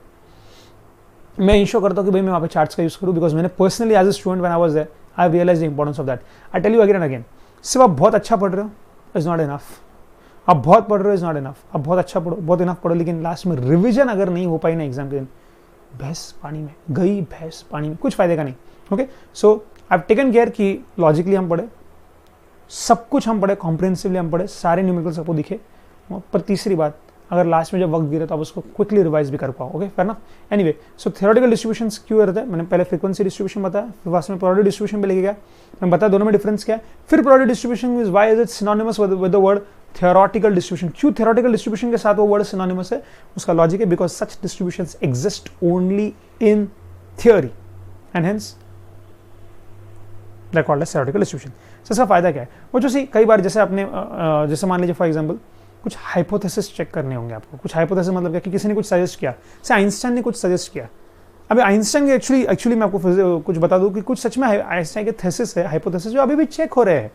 मैं इंश्योर करता हूँ कि भाई मैं वहाँ पे चार्ट्स का यूज करूँ. बिकॉज मैंने personally as a student when I was there I realise the importance of that. I tell you again and again, सिर्फ आप बहुत अच्छा पढ़ रहे हो इज नॉट इनफ. आप बहुत पढ़ रहे हो इज नॉट इनफ. आप बहुत अच्छा पढ़ो, बहुत इनफ पढ़ो, लेकिन लास्ट में रिविजन अगर नहीं हो पाई ना एग्जाम के दिन, भैंस पानी में गई, भैंस पानी में, कुछ फायदे का नहीं. Okay, so I have taken care कि लॉजिकली हम पढ़े, सब कुछ हम पढ़े, कॉम्प्रिहेंसिवली हम पढ़े, सारे न्यूमेरिकल्स आपको दिखे. पर तीसरी बात, अगर लास्ट में जब वक्त गिरे तो आप उसको क्विकली रिवाइज भी कर पाओ. ओके, फेयर ना. एनीवे, सो थियोरेटिकल डिस्ट्रीब्यूशंस क्यों रहता है, मैंने पहले फ्रीक्वेंसी डिस्ट्रीब्यूशन बताया, फिर वास्तव में प्रोबेबिलिटी डिस्ट्रीब्यूशन पे लेके गया, मैं बताया दोनों में डिफरेंस क्या है. फिर probability distribution is why is it synonymous with the word theoretical distribution. क्यों थियोरेटिकल डिस्ट्रीब्यूशन के साथ वो वर्ड सिनोनिमस है, उसका लॉजिक है because such distributions exist only in theory and hence they are called as theoretical distribution. इसका फायदा क्या है वो जो सी कई बार जैसे आपने जैसे मान लीजिए फॉर एग्जांपल कुछ हाइपोथेसिस चेक करने होंगे आपको. कुछ हाइपोथेसिस मतलब क्या कि किसी ने कुछ सजेस्ट किया, जैसे आइंस्टाइन ने कुछ सजेस्ट किया. अभी आइंस्टाइन के एक्चुअली मैं आपको कुछ बता दूं कि कुछ सच में आइंस्टाइन के थेसिस है, हाइपोथेसिस जो अभी भी चेक हो रहे हैं,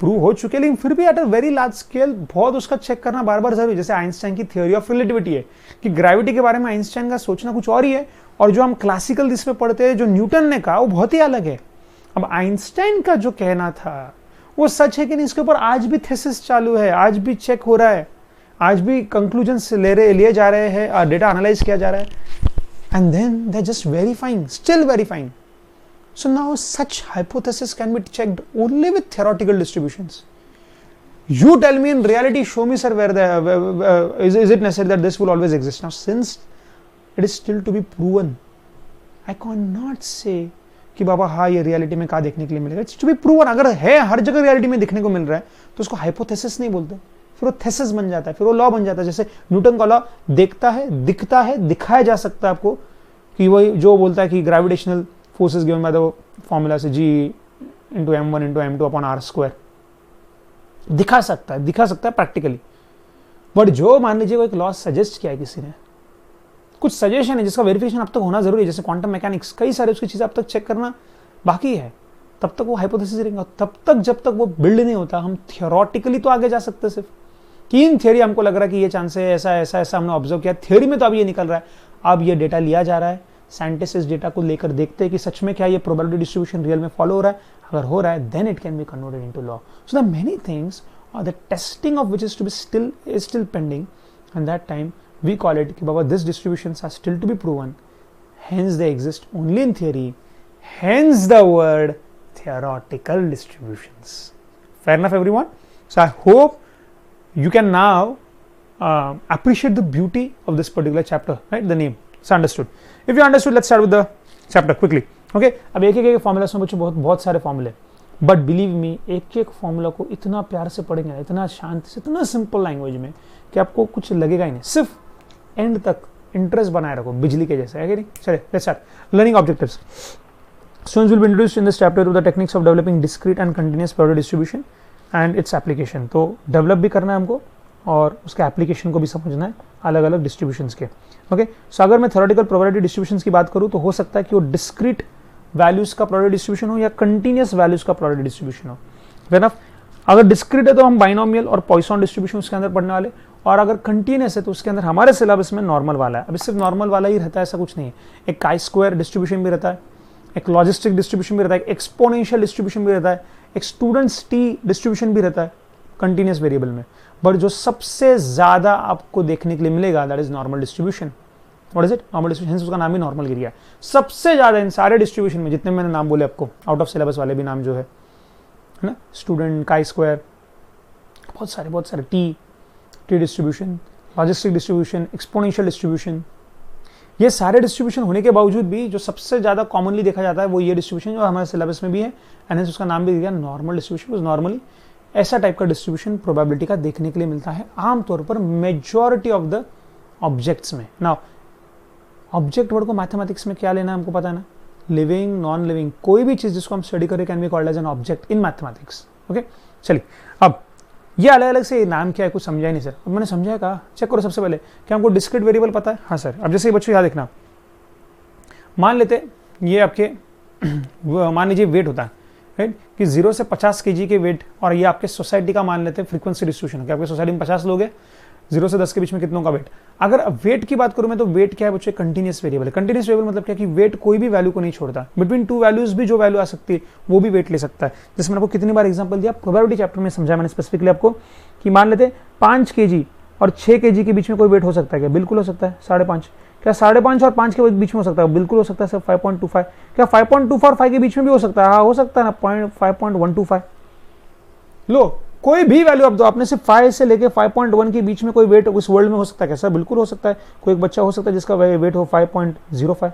प्रूव हो चुके, लेकिन फिर भी at a very large scale बहुत उसका चेक करना बार बार जरूरी. जैसे आइंस्टाइन की थ्योरी ऑफ रिलेटिविटी है कि ग्रेविटी के बारे में आइंस्टाइन का सोचना कुछ और ही है, और जो हम क्लासिकल जिसमें पढ़ते हैं, जो न्यूटन ने कहा, वो बहुत ही अलग है. अब आइंस्टाइन का जो कहना था वो सच है कि नहीं, इसके ऊपर आज भी थेसिस चालू है, आज भी चेक हो रहा है, आज भी कंक्लूजन्स लिए जा रहे हैं, डेटा एनालाइज किया जा रहा है, and then they just verifying, still verifying. So now such hypothesis can be checked only with theoretical distributions. You tell me in reality, show me sir where is it necessary that this will always exist. Now since it is still to be proven, I cannot say कि बाबा हाँ ये reality में कहाँ देखने के लिए मिलेगा. It's to be proven. अगर है हर जगह रियलिटी में दिखने को मिल रहा है तो उसको हाइपोथेसिस नहीं बोलते, फिर वो थेसिस बन जाता है, फिर वो लॉ बन जाता है. जैसे न्यूटन का लॉ देखता है, दिखता है, दिखाया जा सकता है आपको कि वही जो बोलता है कि gravitational force is given by the formula से G into m1 into m2 upon r square. दिखा सकता है प्रैक्टिकली. बट जो मान लीजिए वो एक लॉ सजेस्ट किया है किसी ने, कुछ सजेशन है जिसका वेरिफिकेशन अब तक होना जरूरी है, जैसे क्वांटम मैकेनिक्स, कई सारे उसकी चीजें अब तक चेक करना बाकी है, तब तक वो हाइपोथेसिस रहेगा। तब तक जब तक वो बिल्ड नहीं होता, हम थियोरेटिकली तो आगे जा सकते सिर्फ कि इन थियरी हमको लग रहा है कि ये चांस है, ऐसा ऐसा ऐसा हमने ऑब्जर्व किया, थियरी में तो अब ये निकल रहा है, अब ये डेटा लिया जा रहा है, साइंटिस्ट इस डेटा को लेकर देखते हैं कि सच में क्या ये प्रोबेबिलिटी डिस्ट्रीब्यूशन रियल में फॉलो हो रहा है, अगर हो रहा है then it can be converted into law. So the many things और the testing of which is to be still pending, and that time we call it कि बाबा this distributions are still to be proven, hence they exist only in theory, hence the word theoretical distributions. Fair enough everyone? So I hope you can now appreciate the beauty of this particular chapter, right? The name, it's understood. If you understood, let's start with the chapter quickly. Okay, अब एक एक formula में बच्चों बहुत सारे फॉर्मूले, but believe me एक एक फॉर्मूला को इतना प्यार से पढ़ेंगे, इतना शांति से, इतना सिंपल लैंग्वेज में कि आपको कुछ लगेगा ही नहीं, सिर्फ एंड तक इंटरेस्ट बनाए रखो, बिजली के जैसा है कि नहीं। चलिए let's start. Learning objectives. Students will be introduced in this chapter two the techniques of developing discrete and continuous probability distribution and its application. तो डेवलप भी करना है हमको और उसके एप्लीकेशन को भी समझना है, अलग अलग डिस्ट्रीब्यूशंस के। ओके, सो अगर मैं थ्योरेटिकल प्रोबेबिलिटी डिस्ट्रीब्यूशंस की बात करूँ तो हो सकता है कि वो डिस्क्रीट वैल्यूज का प्रोबेबिलिटी डिस्ट्रीब्यूशन हो या कंटीन्यूअस वैल्यूज का प्रोबेबिलिटी डिस्ट्रीब्यूशन हो। Fair enough. अगर डिस्क्रीट है तो हम बाइनोमियल और पॉइसन डिस्ट्रीब्यूशन उसके अंदर पढ़ने वाले, और अगर कंटीन्यूअस है तो उसके अंदर हमारे सिलेबस में नॉर्मल वाला है। अभी सिर्फ नॉर्मल वाला ही रहता है ऐसा कुछ नहीं है, एक काई स्क्वायर डिस्ट्रीब्यूशन भी रहता है, एक लॉजिस्टिक डिस्ट्रीब्यूशन भी रहता है, एक एक्सपोनेंशियल डिस्ट्रीब्यूशन भी रहता है, एक स्टूडेंट्स टी डिस्ट्रीब्यूशन भी रहता है कंटीन्यूअस वेरिएबल में। बट जो सबसे ज्यादा आपको देखने के लिए मिलेगा that is normal distribution. What is it? Normal distribution, उसका नाम ही नॉर्मल गिर गया। सबसे ज्यादा इन सारे डिस्ट्रीब्यूशन में जितने मैंने नाम बोले आपको, आउट ऑफ सिलेबस वाले भी नाम जो है ना, स्टूडेंट, काई स्क्वायर, बहुत सारे T distribution, logistic distribution, exponential distribution, ये सारे डिस्ट्रीब्यूशन होने के बावजूद भी जो सबसे ज्यादा कॉमनली देखा जाता है वो ये डिस्ट्रीब्यूशन जो हमारे सिलेबस में भी है, एंड उसका नाम भी दिया नॉर्मल डिस्ट्रीब्यूशन। नॉर्मली ऐसा टाइप का डिस्ट्रीब्यूशन प्रोबेबिलिटी का देखने के लिए मिलता है आमतौर पर मेजॉरिटी ऑफ द ऑब्जेक्ट्स में। नाउ ऑब्जेक्ट वर्ड को मैथमेटिक्स में क्या लेना है हमको पता है ना, लिविंग, नॉन लिविंग, कोई भी चीज जिसको हम स्टडी करें can be called as an object in mathematics. Okay, चलिए अब ये अलग अलग से नाम क्या है कुछ समझा ही नहीं सर। अब मैंने समझाया कहा, चेक करो सबसे पहले क्या हमको डिस्क्रीट वेरिएबल पता है? हाँ सर। अब जैसे बच्चों याद रखना, मान लेते ये आपके मान लीजिए वेट होता है, राइट, कि 0 से 50 kg के वेट, और ये आपके सोसाइटी का मान लेते हैं फ्रीक्वेंसी डिस्ट्रीब्यूशन, आपके सोसाइटी में 50 लोग हैं, 0 से 10 के बीच में कितनों का वेट। अगर वेट की बात करूं मैं तो वेट क्या है बच्चों? कंटीन्यूअस वेरिएबल है। कंटीन्यूअस वेरिएबल मतलब क्या कि वेट कोई भी वैल्यू को नहीं छोड़ता, बिटवीन टू वैल्यूज भी जो वैल्यू आ सकती है वो भी वेट ले सकता है। जैसे मैंने आपको कितनी बार एग्जांपल दिया, प्रोबेबिलिटी चैप्टर में समझा मैंने स्पेसिफिकली आपको कि मान लेते 5 kg और 6 kg के बीच में कोई वेट हो सकता है क्या? बिल्कुल हो सकता है। 5.5 क्या 5.5 और 5 के बीच में हो सकता है? बिल्कुल हो सकता है सर। 5.25 क्या 5.25 और 5 के बीच में भी हो सकता है? हाँ हो सकता है ना, 5.125। लो कोई भी वैल्यू आप दो, आपने सिर्फ 5 से लेके 5.1 के बीच में कोई वेट उस वर्ल्ड में हो सकता है क्या? सर बिल्कुल हो सकता है। कोई एक बच्चा हो सकता है जिसका वेट हो 5.05।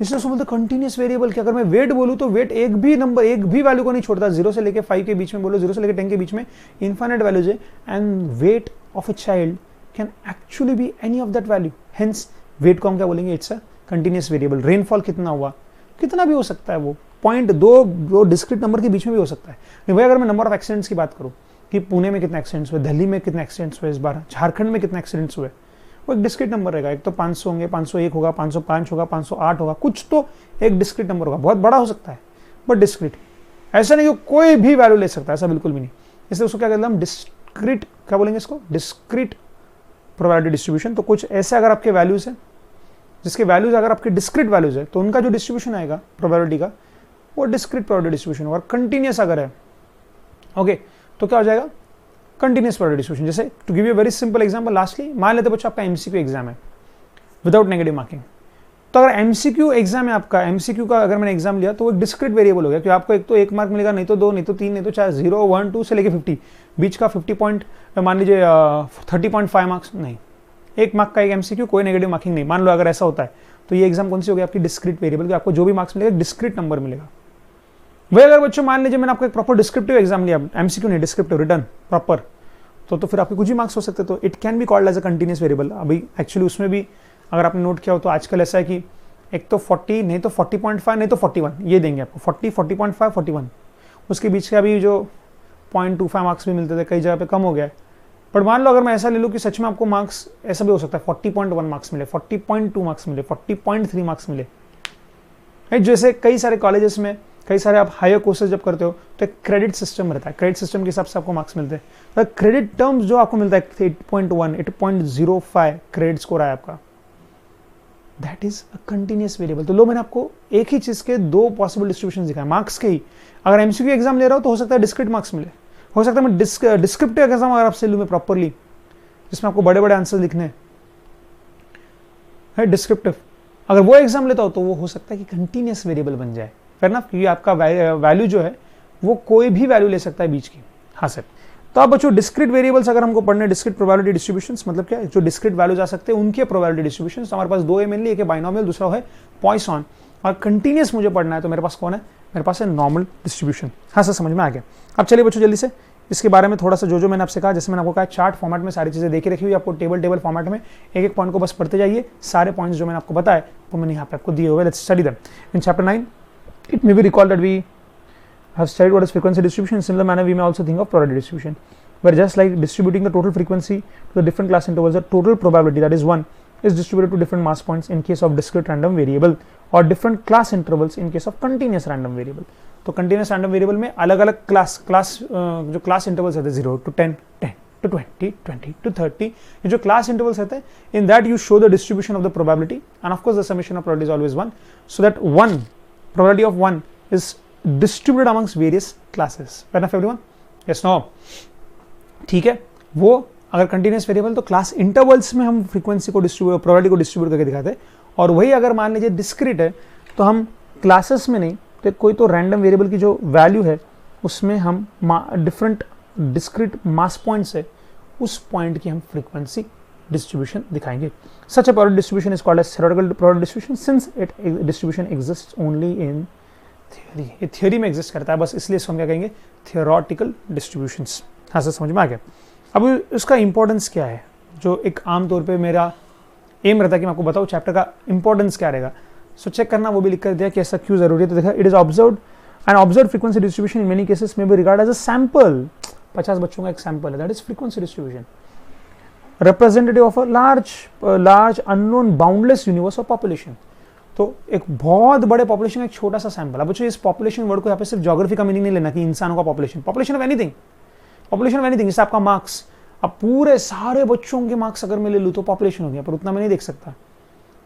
इसलिए बोलते कंटीन्यूअस वेरिएबल कि अगर मैं वेट बोलूं तो वेट एक भी नंबर, एक भी वैल्यू को नहीं छोड़ता। 0 से लेके 5 के बीच में बोलो, 0 से लेके 10 के बीच में इनफाइनाइट वैल्यूज है, and weight of a child can actually be any of that value. Hence weight को हम क्या बोलेंगे? It's a continuous variable. Rainfall कितना हुआ, कितना भी हो सकता है, वो 0.2 डिस्क्रीट नंबर के बीच में भी हो सकता है। वही अगर मैं नंबर ऑफ एक्सीडेंट्स की बात करूं कि पुणे में कितने एक्सीडेंट्स हुए, दिल्ली में कितने एक्सीडेंट्स हुए इस बार, झारखंड में कितने एक्सीडेंट्स हुए, वो एक डिस्क्रीट नंबर रहेगा। एक तो 500 होंगे, 501 होगा, 505 होगा, 508 होगा, कुछ तो एक डिस्क्रीट नंबर होगा, बहुत बड़ा हो सकता है बट डिस्क्रीट। ऐसा नहीं कि कोई भी वैल्यू ले सकता है, ऐसा बिल्कुल भी नहीं। इसलिए उसको क्या कहते हैं हम? डिस्क्रीट, क्या बोलेंगे इसको? Discrete probability distribution. तो कुछ ऐसे अगर आपके वैल्यूज है जिसके वैल्यूज अगर आपके डिस्क्रीट वैल्यूज है तो उनका जो डिस्ट्रीब्यूशन आएगा प्रोबेबिलिटी का वो डिस्क्रीट प्रोबेबिलिटी डिस्ट्रीब्यूशन होगा। कंटीन्यूअस अगर है ओके तो क्या हो जाएगा? Continuous probability distribution. जैसे to give you very simple example, lastly मान लेते बच्चों आपका एमसीक्यू एग्जाम है विदाउट नेगेटिव मार्किंग। तो अगर एमसीक्यू एग्जाम है आपका, एमसीक्यू का अगर मैंने एग्जाम लिया तो वो एक डिस्क्रीट वेरिएबल हो गया कि आपको एक तो 1 मार्क मिलेगा, नहीं तो 2, नहीं तो 3, नहीं तो 4, 0, 1, 2 से लेके 50 बीच का 50 पॉइंट, मान लीजिए 30.5 मार्क्स नहीं, 1 मार्क का एक एमसीक्यू, कोई नेगेटिव मार्किंग नहीं। मान लो अगर ऐसा होता है तो ये एग्जाम कौन सी हो गई आपकी? डिस्क्रीट वेरिएबल, कि आपको जो भी मार्क्स मिलेगा डिस्क्रीट नंबर मिलेगा। वही अगर बच्चों मान लीजिए मैंने आपको एक प्रॉपर डिस्क्रिप्टिव एग्जाम लिया, एमसीक्यू नहीं डिस्क्रिप्टिव रिटर्न प्रॉपर, तो फिर आपके कुछ ही मार्क्स हो सकते, तो it can be called as a continuous variable. अभी एक्चुअली उसमें भी अगर आपने नोट किया हो तो आजकल ऐसा है कि एक तो 40, नहीं तो 40.5, नहीं तो 41, ये देंगे आपको 40, 40.5, 41। उसके बीच का भी जो 0.25 मार्क्स भी मिलते थे, कई जगह पे कम हो गया है, पर मान लो अगर मैं ऐसा ले लूँ कि सच में आपको मार्क्स ऐसा भी हो सकता है 40.1 मार्क्स मिले, 40.2 मार्क्स मिले, 40.3 मार्क्स मिले, राइट। जैसे कई सारे कॉलेजेस में, कई सारे आप हायर कोर्सेज जब करते हो तो एक क्रेडिट सिस्टम रहता है, क्रेडिट सिस्टम के हिसाब से आपको मार्क्स मिलते हैं। तो क्रेडिट टर्म्स जो आपको मिलता है 8.1, 8.05 क्रेडिट स्कोर आया आपका, that is a continuous variable. तो लो, मैंने आपको एक ही चीज के दो पॉसिबल डिस्ट्रीब्यूशन दिखाए मार्क्स के ही। अगर एमसीक्यू एग्जाम ले रहा हो तो हो सकता है डिस्क्रीट मार्क्स मिले, हो सकता है मैं डिस्क्रिप्टिव एग्जाम अगर आपसे लूँ मैं प्रॉपरली, जिसमें आपको बड़े बड़े आंसर लिखने हैं डिस्क्रिप्टिव, अगर वो एग्जाम लेता हो तो वो हो सकता है कि कंटिन्यूअस वेरिएबल बन जाए, फिर ना, क्योंकि आपका वैल्यू जो है वो कोई भी वैल्यू ले सकता है बीच की। हाँ सर। तो अब बच्चों डिस्क्रीट वेरिएबल्स अगर हमको पढ़ने, डिस्क्रीट प्रोबेबिलिटी डिस्ट्रीब्यूशंस मतलब क्या है, जो डिस्क्रीट वैल्यूज आ सकते हैं उनके प्रोबेबिलिटी डिस्ट्रीब्यूशंस। हमारे पास दो है मेनली, एक है बाइनोमियल, दूसरा है पॉइसन। और कंटिन्यूअस मुझे पढ़ना है तो मेरे पास कौन है, मेरे पास है नॉर्मल डिस्ट्रीब्यूशन। हाँ सर, समझ में आ गया। अब चलिए बच्चों जल्दी से इसके बारे में थोड़ा सा जो मैंने आपसे कहा, जैसे मैंने आपको कहा चार्ट फॉर्मेट में सारी चीजें देखी रखी हुई, आपको टेबल फॉर्मेट में एक एक पॉइंट को बस पढ़ते जाइए। सारे पॉइंट्स जो मैंने आपको बताए वो मैंने यहाँ पे आपको दिए हुए। Let's study them in chapter 9। It may be recalled that we have studied what is frequency distribution. In similar manner, we may also think of probability distribution, where just like distributing the total frequency to the different class intervals, the total probability, that is 1, is distributed to different mass points in case of discrete random variable, or different class intervals in case of continuous random variable. तो continuous random variable में अलग अलग जो class intervals रहते हैं 0 to 10, 10 to 20, 20 to 30, ये जो class intervals रहते हैं, in that you show the distribution of the probability, and of course the summation of probability is always 1, so that probability of 1 is distributed amongst various classes. Fair enough everyone? Yes, no? ठीक है। वो अगर continuous variable तो class intervals में हम frequency को distribute, probability को distribute करके दिखाते हैं। और वही अगर मान लीजिए डिस्क्रीट है तो हम क्लासेस में नहीं, तो कोई तो रैंडम वेरिएबल की जो वैल्यू है उसमें हम डिफरेंट डिस्क्रीट मास पॉइंट्स है, उस पॉइंट की हम फ्रीक्वेंसी डिस्ट्रीब्यूशन दिखाएंगे। Such a probability distribution is called as theoretical probability distribution since it distribution exist only in theory. ये थियोरी में एग्जिस्ट करता है, बस इसलिए इसको हम क्या कहेंगे, थियोरेटिकल डिस्ट्रीब्यूशंस। हाँ सर, समझ में आ गया। अब उसका इंपॉर्टेंस क्या है, जो एक आम तौर पे मेरा एम रहता है कि मैं आपको बताऊँ चैप्टर का इंपॉर्टेंस क्या रहेगा। सो चेक करना, वो भी लिख कर दिया कि ऐसा क्यों जरूरी है। तो देखा, it is observed and observed frequency distribution in many cases में be regard as a sample. 50 बच्चों का एक सैंपल है, that is frequency distribution, representative of a large unknown boundless universe of population. तो एक बहुत बड़े पॉपुलेशन का एक छोटा सा सैंपल। अब बच्चों इस पॉपुलेशन वर्ड को यहाँ पे सिर्फ ज्योग्राफी का मीनिंग नहीं लेना कि इंसानों का पॉपुलेशन ऑफ एनीथिंग, जैसे आपका मार्क्स, अब पूरे सारे बच्चों के मार्क्स अगर मैं ले लूँ तो पॉपुलेशन हो गया, पर उतना मैं नहीं देख सकता।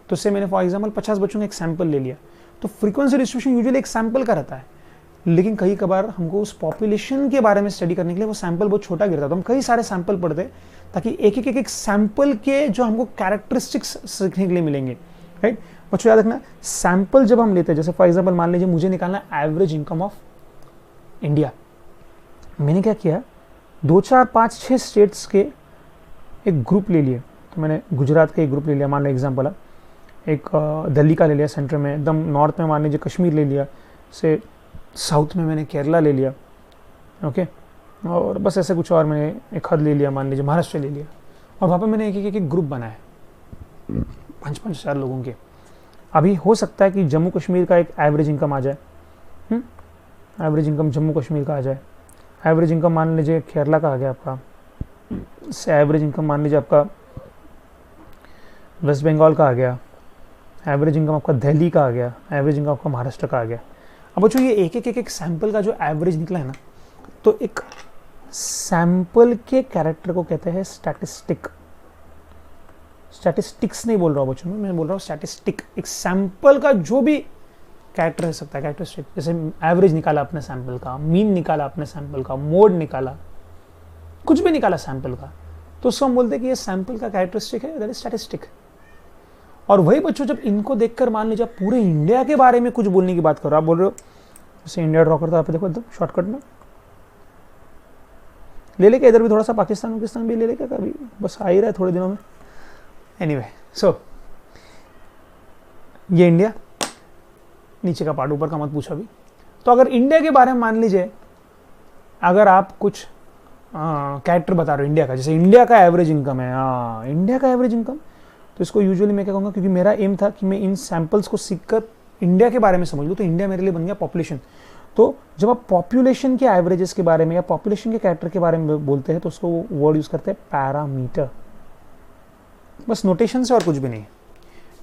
तो उससे मैंने फॉर एग्जाम्पल 50 बच्चों का एक सैंपल ले लिया। तो फ्रीक्वेंसी डिस्ट्रीब्यूशन यूजुअली एक सैंपल का रहता है, लेकिन कई कबार हमको उस पॉपुलेशन के बारे में स्टडी करने के लिए वो सैंपल बहुत छोटा गिरता है, तो हम कई सारे सैंपल पढ़ते हैं ताकि एक सैंपल के जो हमको कैरेक्टरिस्टिक्स सीखने के लिए मिलेंगे, राइट। बच्चों याद रखना, सैंपल जब हम लेते हैं, जैसे फॉर एग्जांपल मान लीजिए मुझे निकालना एवरेज इनकम ऑफ इंडिया, मैंने क्या किया, 2, 4, 5, 6 स्टेट्स के एक ग्रुप ले लिए। तो मैंने गुजरात का एक ग्रुप ले लिया, मान लो एग्जांपल है, एक दिल्ली का ले लिया सेंटर में, एकदम नॉर्थ में मान लीजिए कश्मीर ले लिया, से साउथ में मैंने केरला ले लिया, ओके, और बस ऐसे कुछ और मैंने एक हद ले लिया, मान लीजिए महाराष्ट्र ले लिया, और वहाँ पर मैंने एक ग्रुप बनाया 5-5 4 लोगों के। अभी हो सकता है कि जम्मू कश्मीर का एक एवरेज इनकम आ जाए, एवरेज इनकम जम्मू कश्मीर का आ जाए, एवरेज इनकम मान लीजिए केरला का आ गया आपका, एवरेज इनकम मान लीजिए आपका वेस्ट बंगाल का आ गया, एवरेज इनकम आपका दिल्ली का आ गया, एवरेज इनकम आपका महाराष्ट्र का आ गया। अब बच्चों ये एक सैंपल का जो एवरेज निकला है ना, तो एक सैंपल के कैरेक्टर को कहते हैं स्टैटिस्टिक्स नहीं बोल रहा हूँ बच्चों, मैं बोल रहा हूँ स्टैटिस्टिक। एक सैंपल का जो भी कैरेक्टर हो सकता है, कैरेक्टरिस्टिक, जैसे एवरेज निकाला अपने सैंपल का, मीन निकाला अपने सैंपल का, मोड निकाला, कुछ भी निकाला सैंपल का, तो उसको हम बोलते हैं कि ये सैंपल का कैरेक्टरिस्टिक है, दैट इज स्टैटिस्टिक। और वही बच्चों जब इनको देखकर मान लीजिए पूरे इंडिया के बारे में कुछ बोलने की बात करो, आप बोल रहे हो जैसे इंडिया ड्रॉ करता है, आप देखो एकदम शॉर्टकट में ले लेके, इधर भी थोड़ा सा पाकिस्तान भी ले लेके, कभी बस आ ही रहा है थोड़े दिनों में। एनीवे, सो ये इंडिया, नीचे का पार्ट, ऊपर का मत पूछो अभी। तो अगर इंडिया के बारे में मान लीजिए अगर आप कुछ कैरेक्टर बता रहे हो इंडिया का, जैसे इंडिया का एवरेज इनकम है, इंडिया का एवरेज इनकम, तो इसको यूजुअली मैं क्या कहूँगा, क्योंकि मेरा एम था कि मैं इन सैंपल्स को सीखकर इंडिया के बारे में समझ लूँ, तो इंडिया मेरे लिए बन गया पॉपुलेशन। तो जब आप पॉपुलेशन के एवरेजेस के बारे में या पॉपुलेशन के कैरेक्टर के बारे में बोलते हैं तो उसको वर्ड यूज करते हैं पैरामीटर। बस नोटेशन से और कुछ भी नहीं।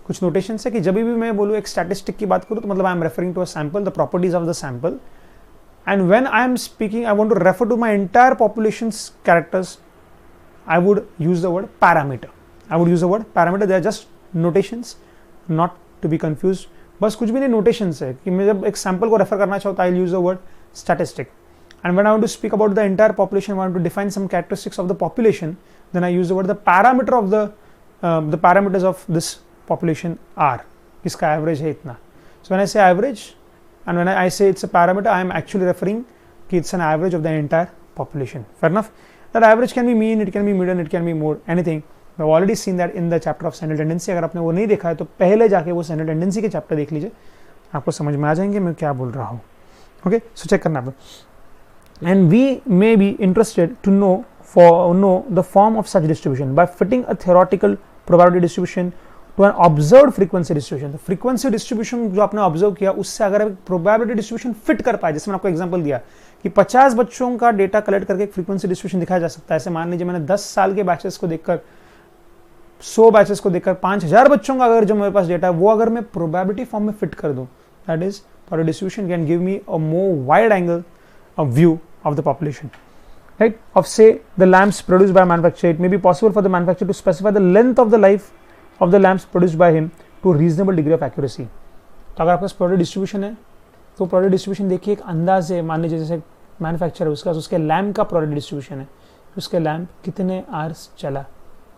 कुछ नोटेशन है कि जब भी मैं बोलूँ एक स्टैटिस्टिक की बात करूँ तो मतलब I am referring to a sample, the properties of the sample, and when I am speaking I want to refer to my entire populations characters, I would use the word parameter. I would use the word parameter. They are just notations, not to be confused. बस कुछ भी नहीं notations है कि मैं जब एक sample को refer करना चाहता हूँ, I'll use the word statistic. And when I want to speak about the entire population, I want to define some characteristics of the population, then I use the word the parameter of the parameters of this population are. इसका average है इतना. So when I say average, and when I say it's a parameter, I am actually referring कि it's an average of the entire population. Fair enough? That average can be mean, it can be median, it can be mode, anything. We have already seen that in the chapter of central tendency. अगर आपने वो नहीं देखा है तो पहले जाके वो central tendency के चैप्टर देख लीजिए, आपको समझ में आ जाएंगे मैं क्या बोल रहा हूँ। ओके, सो चेक करना आप। And we may be interested to know the form of such distribution by fitting a theoretical probability distribution to an observed frequency distribution। तो frequency distribution जो आपने ऑब्जर्व किया उससे अगर आप probability distribution फिट कर पाए, जैसे मैंने आपको एग्जांपल दिया कि 50 बच्चों का डेटा कलेक्ट करके एक फ्रीक्वेंसी डिस्ट्रीब्यूशन दिखाया जा सकता है। ऐसे मान लीजिए मैंने 10 साल के बैचेस को देखकर, 100 बैचेस को देखकर 5000 बच्चों का अगर जो मेरे पास डेटा है वो अगर मैं प्रोबेबिलिटी फॉर्म में फिट कर दूं, that is for a distribution can give me a more wide angle of view of the population, right, of say the lamps produced by manufacturer. It may be possible for the manufacturer to specify the length of the life of the lamps produced by him to reasonable degree of accuracy. तो अगर आपके पास product distribution है तो product distribution देखिए एक अंदाज है, मान लीजिए जैसे मैन्युफैक्चरर उसका उसके लैम्प का प्रोडक्ट डिस्ट्रीब्यूशन है, उसके लैम्प कितने आवर्स चला,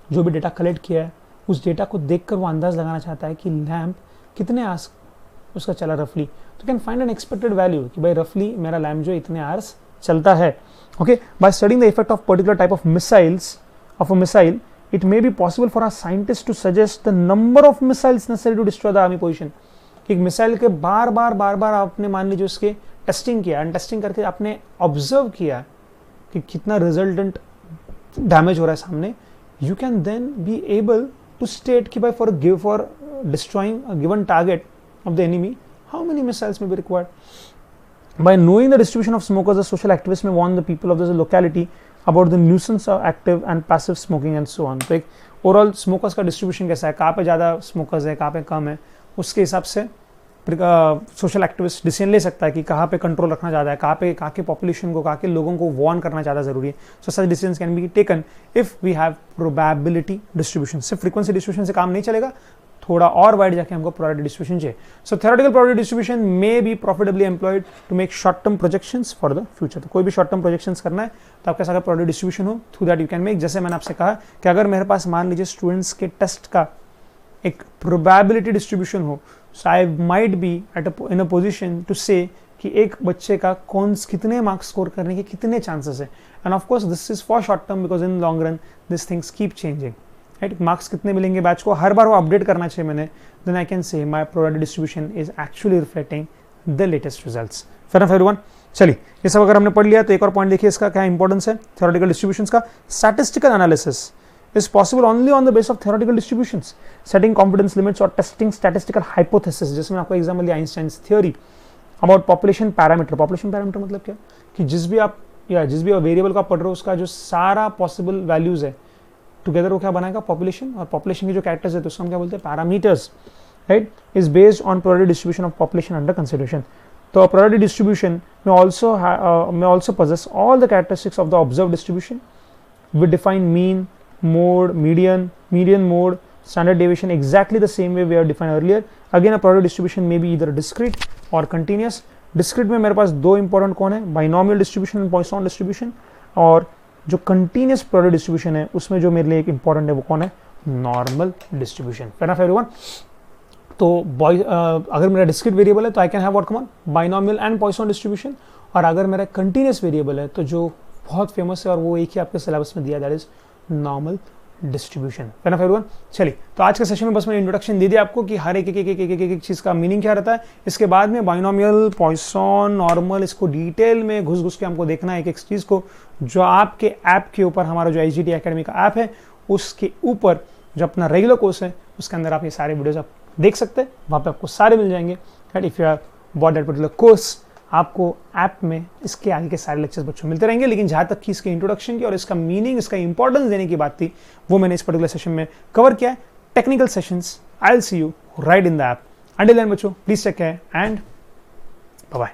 जो भी डेटा कलेक्ट किया है उस डेटा को देखकर वो अंदाज लगाना चाहता है कि लैम्प कितने आवर्स उसका चला रफली, तो can find N expected value कि भाई रफली मेरा लैम्प जो इतने आवर्स चलता है। Okay, by studying the effect of particular type of missile it may be possible for a scientist to suggest the number of missiles necessary to destroy the army position। एक missile के बार बार आपने मान लीजिए उसके testing किया, testing करके आपने observe किया कि कितना रिजल्टेंट डैमेज हो रहा है सामने, you can then be able to state कि भाई for destroying a given target of the enemy how many missiles में be required. By knowing the distribution of smokers, the social activists may warn the people of the locality about the nuisance of active and passive smoking and so on। तो एक overall smokers का distribution कैसा है, कहाँ पे ज़्यादा smokers है, कहाँ पे कम है, उसके हिसाब से सोशल एक्टिविस्ट डिसीजन ले सकता है कि कहाँ पे कंट्रोल रखना ज़्यादा है, कहाँ के पॉपुलेशन को, कहाँ के लोगों को वार्न करना ज़्यादा जरूरी है। So such decision can be taken if we have probability distribution. सिर्फ फ्रीक्वेंसी डिस्ट्रीब्यूशन से काम नहीं चलेगा, थोड़ा और वाइड जाके हमको प्रोबेबिलिटी डिस्ट्रीब्यूशन चाहिए। So theoretical probability distribution may be profitably employed to make short term projections for the future. तो कोई भी शॉर्ट टर्म प्रोजेक्शंस करना है तो आपके साथ अगर प्रोबेबिलिटी डिस्ट्रीब्यूशन हो through that you can make. जैसे मैंने आपसे कहा कि अगर मेरे पास मान लीजिए स्टूडेंट्स के टेस्ट का एक प्रोबेबिलिटी डिस्ट्रीब्यूशन हो, so I might be in a position to say कि एक बच्चे का कितने मार्क्स स्कोर करने के कितने चांसेस है। End of course this is for short term because in long run this things keep changing, right. Marks कितने मिलेंगे बैच को, हर बार वो अपडेट करना चाहिए मैंने, then I can say my probability distribution is actually reflecting the latest results. Fair enough everyone. चलिए ये सब अगर हमने पढ़ लिया तो एक और पॉइंट देखिए इसका क्या इंपॉर्टेंस है थ्योरेटिकल डिस्ट्रीब्यूशंस का। Statistical analysis is possible only on the basis of theoretical distributions, setting confidence limits or testing statistical hypothesis। जैसे मैं आपको एग्जाम्पल दिया Einstein's theory about population parameter. Population parameter मतलब क्या कि जिस भी वेरिएबल का पढ़ रहे हो उसका जो सारा पॉसिबल वैल्यूज है टुगेदर वो क्या बनाएगा पॉपुलेशन, और पॉपुलेशन के जो कैरेक्टर्स है तो उसको हम क्या बोलते हैं parameters, right, is based on probability distribution of population under consideration. तो प्रोबेबिलिटी डिस्ट्रीब्यूशन में also possess all the characteristics of the observed distribution। We define mean, mode, median mode, standard deviation exactly the same way we have defined earlier। Again a probability distribution may be either discrete or continuous। discrete में मेरे पास दो important कौन है, binomial distribution and Poisson distribution, और जो continuous probability distribution है उसमें जो मेरे लिए एक इंपॉर्टेंट है वो कौन है, normal distribution. Fair enough everyone. तो अगर मेरा डिस्क्रीट वेरिएबल है तो I can have what common binomial and Poisson distribution, और अगर मेरा कंटिन्यूस वेरिएबल है तो जो बहुत फेमस है और वो एक ही आपके सिलेबस में दिया that is normal distribution. Fair enough everyone. चलिए तो आज के सेशन में बस मैंने इंट्रोडक्शन दे दिया आपको कि हर एक चीज़ का मीनिंग क्या रहता है। इसके बाद में बाइनोमियल, पॉइसन, नॉर्मल, इसको डिटेल में घुस के हमको देखना है एक चीज़ को, जो आपके ऐप के ऊपर हमारा जो IGT एकेडमी का ऐप है उसके ऊपर जो अपना रेगुलर कोर्स है उसके अंदर आप ये सारे वीडियोज आप देख सकते हैं, वहाँ पे आपको सारे मिल जाएंगे। Right, if you have bought that particular course आपको ऐप में इसके आगे के सारे लेक्चर्स बच्चों मिलते रहेंगे। लेकिन जहां तक कि इसके इंट्रोडक्शन की और इसका मीनिंग, इसका इंपॉर्टेंस देने की बात थी, वो मैंने इस पर्टिकुलर सेशन में कवर किया है। Technical sessions, I will see you right in the app. Until then बच्चों, please take care and bye bye.